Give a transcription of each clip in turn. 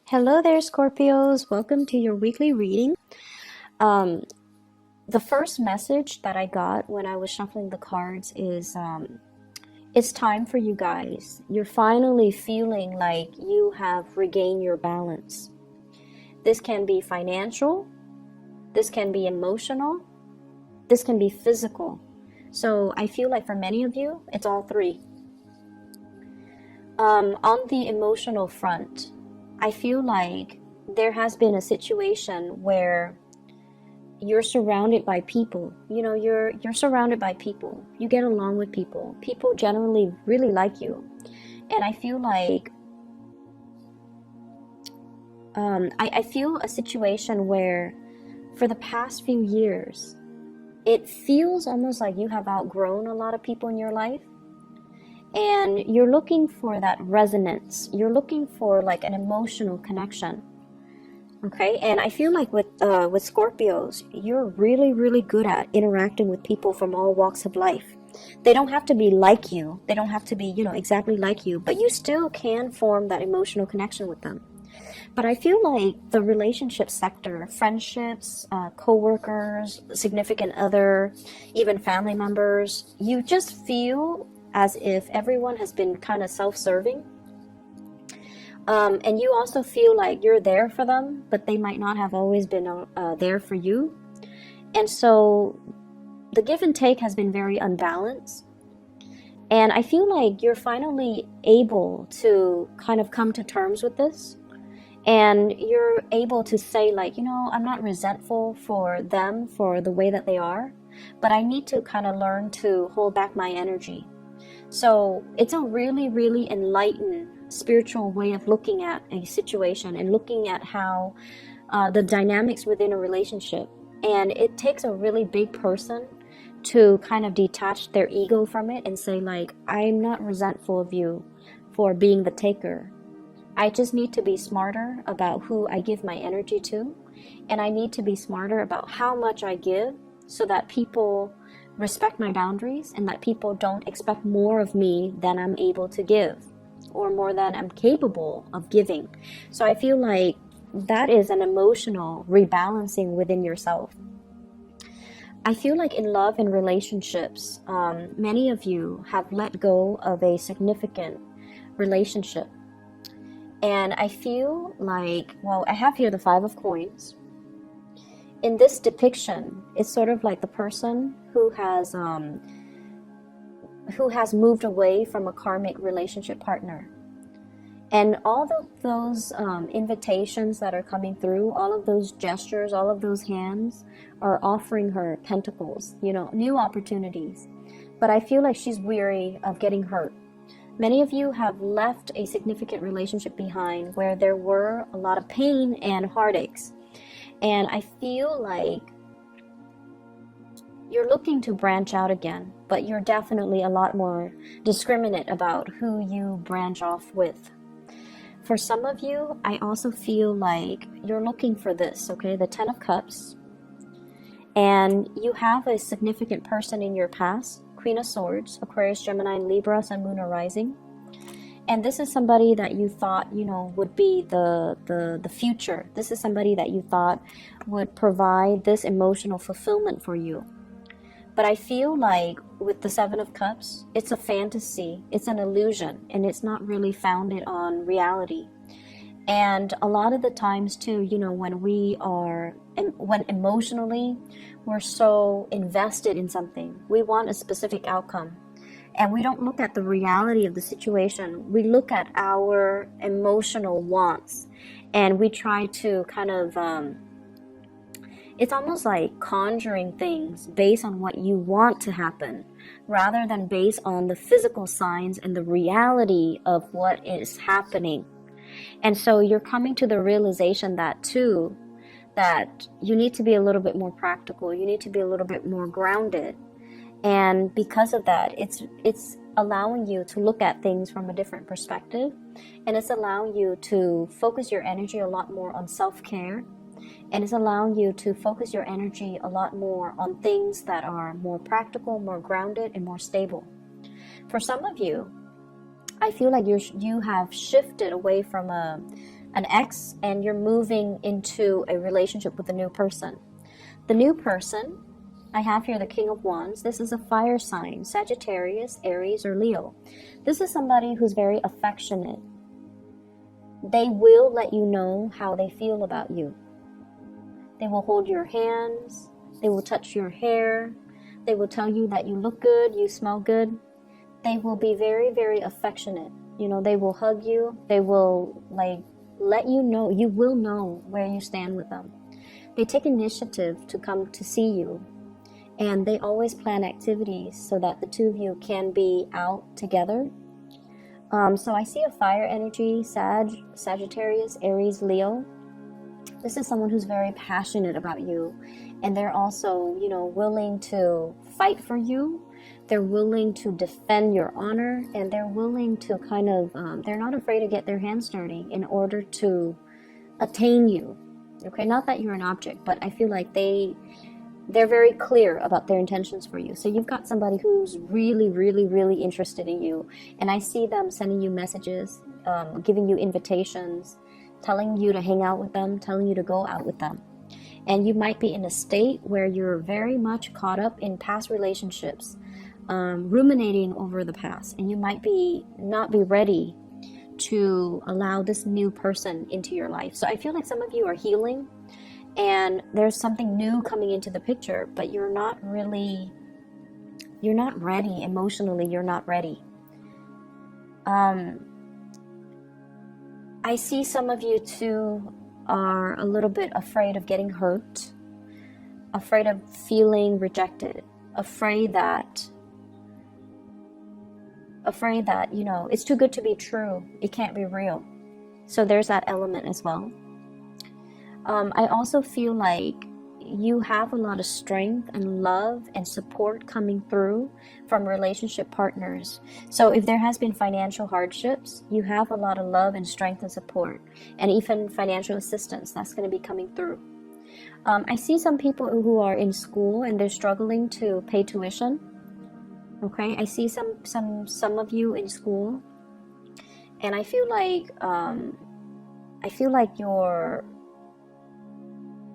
Hello there, Scorpios. Welcome to your weekly reading. Um, the first message that I got when I was shuffling the cards is it's time for you guys. You're finally feeling like you have regained your balance. This can be financial, this can be emotional, this can be physical. So I feel like for many of you, it's all three. On the emotional front, I feel like there has been a situation where you're surrounded by people. You're surrounded by people. You get along with people. People generally really like you. And I feel like I feel a situation where for the past few years, it feels almost like you have outgrown a lot of people in your life. And you're looking for that resonance. You're looking for like an emotional connection. Okay, and I feel like with Scorpios, you're really, really good at interacting with people from all walks of life. They don't have to be like you. They don't have to be, exactly like you, but you still can form that emotional connection with them. But I feel like the relationship sector, friendships, co-workers, significant other, even family members, you just feel as if everyone has been kind of self-serving. And you also feel like you're there for them, but they might not have always been there for you. And so the give and take has been very unbalanced. And I feel like you're finally able to kind of come to terms with this. And you're able to say like, I'm not resentful for them for the way that they are, but I need to kind of learn to hold back my energy. So it's a really, really enlightened spiritual way of looking at a situation and looking at how the dynamics within a relationship. And it takes a really big person to kind of detach their ego from it and say like, I'm not resentful of you for being the taker. I just need to be smarter about who I give my energy to. And I need to be smarter about how much I give so that people respect my boundaries and that people don't expect more of me than I'm able to give or more than I'm capable of giving. So I feel like that is an emotional rebalancing within yourself. I feel like in love and relationships, many of you have let go of a significant relationship. And I feel like, well, I have here the Five of Coins. In this depiction, it's sort of like the person who has moved away from a karmic relationship partner. And all of those invitations that are coming through, all of those gestures, all of those hands are offering her pentacles, new opportunities. But I feel like she's weary of getting hurt. Many of you have left a significant relationship behind where there were a lot of pain and heartaches. And I feel like you're looking to branch out again, but you're definitely a lot more discriminate about who you branch off with. For some of you, I also feel like you're looking for this, okay? The Ten of Cups. And you have a significant person in your past, Queen of Swords, Aquarius, Gemini, and Libra, Sun, Moon, or Rising. And this is somebody that you thought, would be the future. This is somebody that you thought would provide this emotional fulfillment for you. But I feel like with the Seven of Cups, it's a fantasy, it's an illusion, and it's not really founded on reality. And a lot of the times too, when emotionally we're so invested in something, we want a specific outcome. And we don't look at the reality of the situation. We look at our emotional wants and we try to kind of, it's almost like conjuring things based on what you want to happen rather than based on the physical signs and the reality of what is happening. And so you're coming to the realization that too, that you need to be a little bit more practical. You need to be a little bit more grounded. And because of that, it's allowing you to look at things from a different perspective. And it's allowing you to focus your energy a lot more on self-care. And it's allowing you to focus your energy a lot more on things that are more practical, more grounded, and more stable. For some of you, I feel like you have shifted away from a an ex, and you're moving into a relationship with a new person. The new person, I have here the King of Wands. This is a fire sign, Sagittarius, Aries, or Leo. This is somebody who's very affectionate. They will let you know how they feel about you. They will hold your hands. They will touch your hair. They will tell you that you look good, you smell good. They will be very, very affectionate. You know, they will hug you. They will let you know, you will know where you stand with them. They take initiative to come to see you. And they always plan activities so that the two of you can be out together. So I see a fire energy, Sagittarius, Aries, Leo. This is someone who's very passionate about you. And they're also, you know, willing to fight for you. They're willing to defend your honor. And they're willing to kind of, they're not afraid to get their hands dirty in order to attain you. Okay, not that you're an object, but I feel like they're very clear about their intentions for you. So you've got somebody who's really, really, really interested in you. And I see them sending you messages, giving you invitations, telling you to hang out with them, telling you to go out with them. And you might be in a state where you're very much caught up in past relationships, ruminating over the past. And you might not be ready to allow this new person into your life. So I feel like some of you are healing. And there's something new coming into the picture, but you're not ready emotionally. You're not ready. I see some of you too are a little bit afraid of getting hurt, afraid of feeling rejected, afraid that, you know, it's too good to be true. It can't be real. So there's that element as well. I also feel like you have a lot of strength and love and support coming through from relationship partners. So if there has been financial hardships, you have a lot of love and strength and support, and even financial assistance that's going to be coming through. I see some people who are in school and they're struggling to pay tuition. Okay, I see some of you in school, and I feel like you're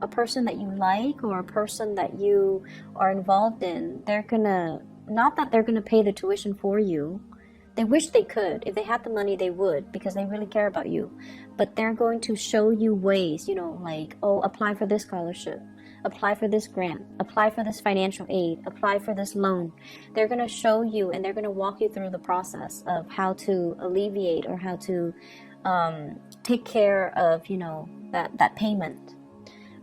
a person that you like, or a person that you are involved in. Not that they're gonna pay the tuition for you. They wish they could. If they had the money, they would, because they really care about you. But they're going to show you ways, you know, like, oh, apply for this scholarship, apply for this grant, apply for this financial aid, apply for this loan. They're going to show you, and they're going to walk you through the process of how to alleviate or how to take care of, you know, that payment.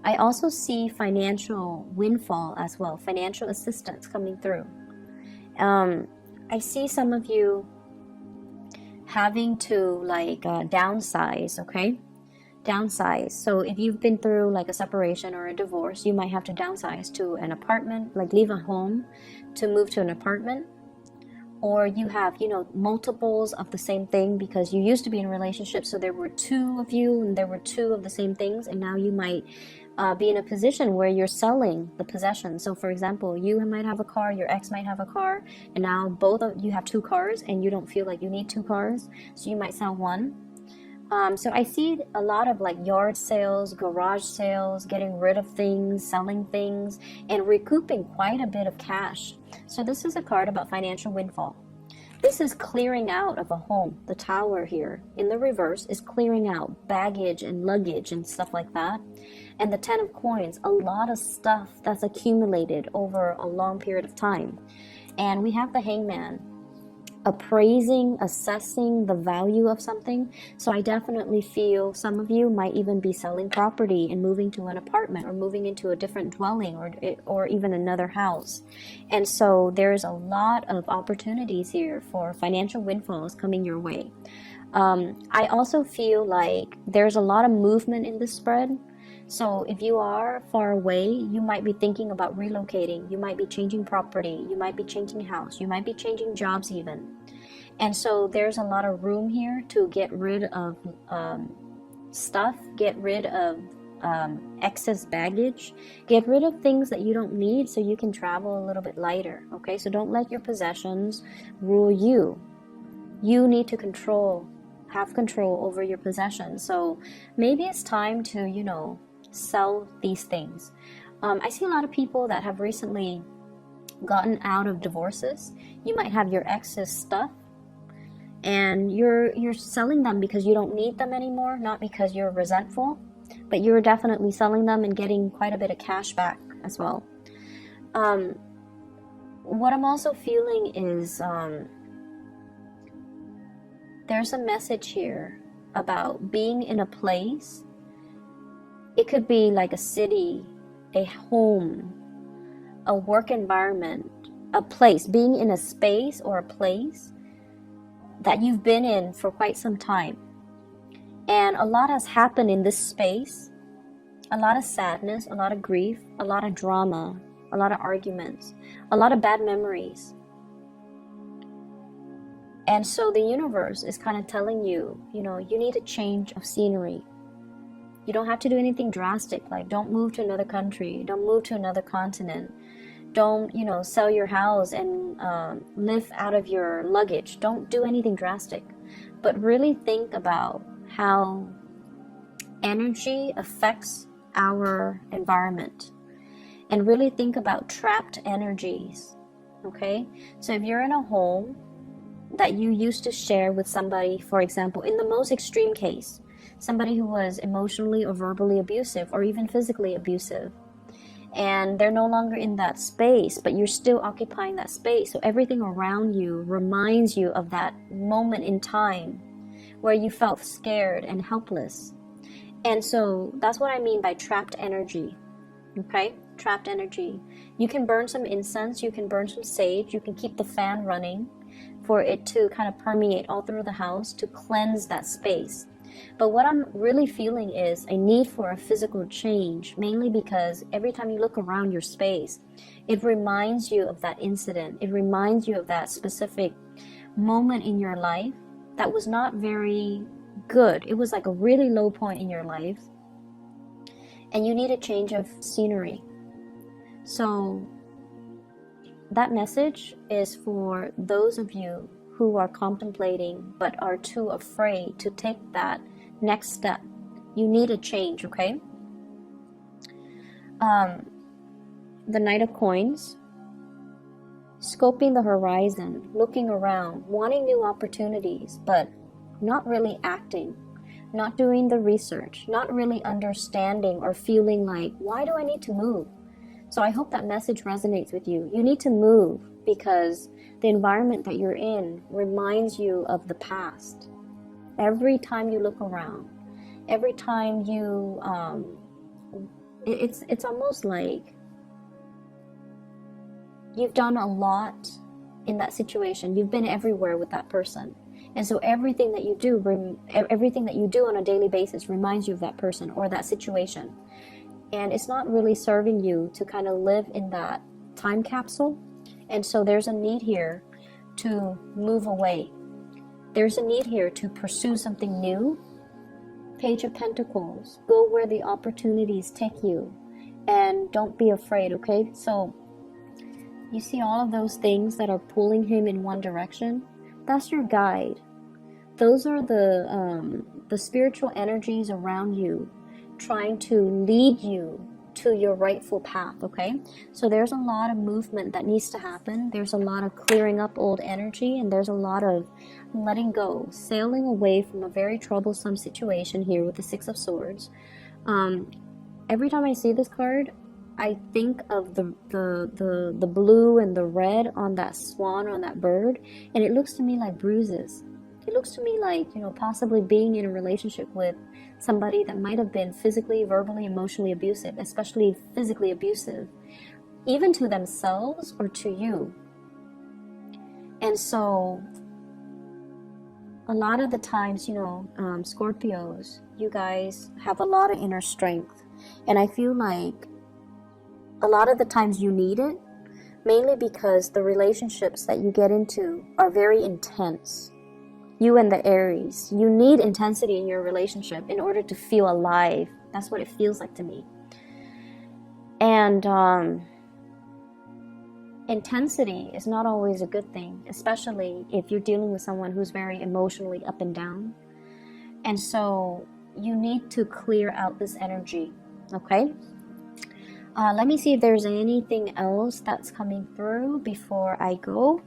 I also see financial windfall as well, financial assistance coming through. I see some of you having to downsize, okay? Downsize. So if you've been through like a separation or a divorce, you might have to downsize to an apartment, like leave a home to move to an apartment. Or you have, you know, multiples of the same thing because you used to be in a relationship, so there were two of you and there were two of the same things, and now you might be in a position where you're selling the possession. So for example, you might have a car, your ex might have a car, and now both of you have two cars and you don't feel like you need two cars, so you might sell one. So I see a lot of like yard sales, garage sales, getting rid of things, selling things, and recouping quite a bit of cash. So this is a card about financial windfall. This is clearing out of a home. The Tower here in the reverse is clearing out baggage and luggage and stuff like that. And the Ten of Coins, a lot of stuff that's accumulated over a long period of time. And we have the Hangman, appraising, assessing the value of something. So I definitely feel some of you might even be selling property and moving to an apartment or moving into a different dwelling or even another house. And so there's a lot of opportunities here for financial windfalls coming your way. I also feel like there's a lot of movement in this spread. So if you are far away, you might be thinking about relocating. You might be changing property. You might be changing house. You might be changing jobs even. And so there's a lot of room here to get rid of stuff, get rid of excess baggage, get rid of things that you don't need so you can travel a little bit lighter. Okay, so don't let your possessions rule you. You need to control have control over your possessions. So maybe it's time to, you know, sell these things. I see a lot of people that have recently gotten out of divorces. You might have your ex's stuff, and you're selling them because you don't need them anymore, not because you're resentful, but you're definitely selling them and getting quite a bit of cash back as well. What I'm also feeling is there's a message here about being in a place. It could be like a city, a home, a work environment, a place, being in a space or a place that you've been in for quite some time. And a lot has happened in this space. A lot of sadness, a lot of grief, a lot of drama, a lot of arguments, a lot of bad memories. And so the universe is kind of telling you, you know, you need a change of scenery. You don't have to do anything drastic, like don't move to another country, don't move to another continent, don't, you know, sell your house and live out of your luggage. Don't do anything drastic, but really think about how energy affects our environment, and really think about trapped energies. Okay, so if you're in a home that you used to share with somebody, for example, in the most extreme case, somebody who was emotionally or verbally abusive or even physically abusive, and they're no longer in that space, but you're still occupying that space, so everything around you reminds you of that moment in time where you felt scared and helpless. And so that's what I mean by trapped energy. Okay, trapped energy. You can burn some incense, you can burn some sage, you can keep the fan running for it to kind of permeate all through the house to cleanse that space. But what I'm really feeling is a need for a physical change, mainly because every time you look around your space, it reminds you of that incident. It reminds you of that specific moment in your life that was not very good. It was like a really low point in your life, and you need a change of scenery. So that message is for those of you who are contemplating but are too afraid to take that next step. You need a change, okay? The Knight of Coins, scoping the horizon, looking around, wanting new opportunities, but not really acting, not doing the research, not really understanding or feeling like, why do I need to move? So I hope that message resonates with you. You need to move because the environment that you're in reminds you of the past. Every time you look around, every time you, it's almost like you've done a lot in that situation. You've been everywhere with that person. And so everything that you do on a daily basis reminds you of that person or that situation. And it's not really serving you to kind of live in that time capsule. And so there's a need here to move away. There's a need here to pursue something new. Page of Pentacles. Go where the opportunities take you. And don't be afraid, okay? So you see all of those things that are pulling him in one direction? That's your guide. Those are the spiritual energies around you trying to lead you to your rightful path, okay? So there's a lot of movement that needs to happen. There's a lot of clearing up old energy, and there's a lot of letting go, sailing away from a very troublesome situation here with the Six of Swords. Every time I see this card, I think of the blue and the red on that swan, on that bird, and it looks to me like bruises. It looks to me like, possibly being in a relationship with somebody that might have been physically, verbally, emotionally abusive, especially physically abusive, even to themselves or to you. And so a lot of the times, Scorpios, you guys have a lot of inner strength. And I feel like a lot of the times you need it, mainly because the relationships that you get into are very intense. You and the Aries, you need intensity in your relationship in order to feel alive. That's what it feels like to me. And intensity is not always a good thing, especially if you're dealing with someone who's very emotionally up and down. And so you need to clear out this energy, okay? Let me see if there's anything else that's coming through before I go.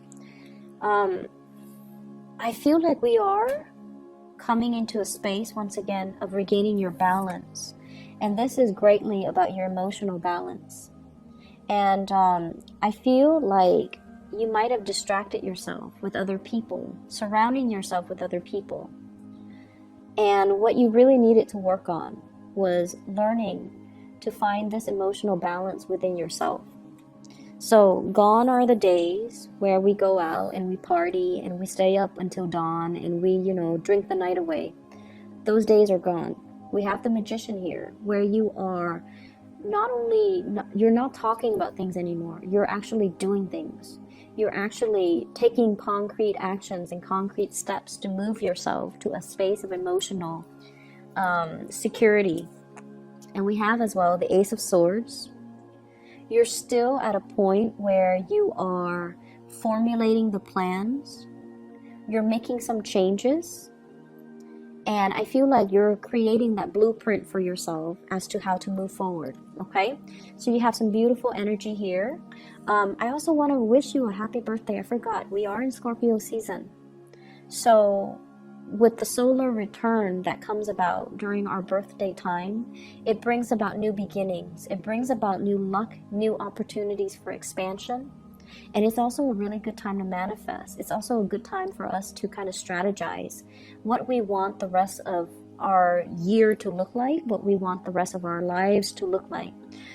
I feel like we are coming into a space, once again, of regaining your balance. And this is greatly about your emotional balance. And I feel like you might have distracted yourself with other people, surrounding yourself with other people. And what you really needed to work on was learning to find this emotional balance within yourself. So gone are the days where we go out and we party and we stay up until dawn and we, drink the night away. Those days are gone. We have the magician here, where you are you're not talking about things anymore. You're actually doing things. You're actually taking concrete actions and concrete steps to move yourself to a space of emotional security. And we have as well the Ace of Swords. You're still at a point where you are formulating the plans. You're making some changes. And I feel like you're creating that blueprint for yourself as to how to move forward, okay? So you have some beautiful energy here. I also want to wish you a happy birthday. I forgot, we are in Scorpio season. So with the solar return that comes about during our birthday time, it brings about new beginnings. It brings about new luck, new opportunities for expansion. And it's also a really good time to manifest. It's also a good time for us to kind of strategize what we want the rest of our year to look like, what we want the rest of our lives to look like.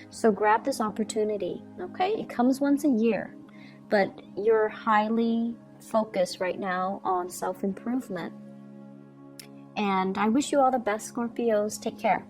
So grab this opportunity, okay? It comes once a year, but you're highly focused right now on self-improvement. And I wish you all the best, Scorpios. Take care.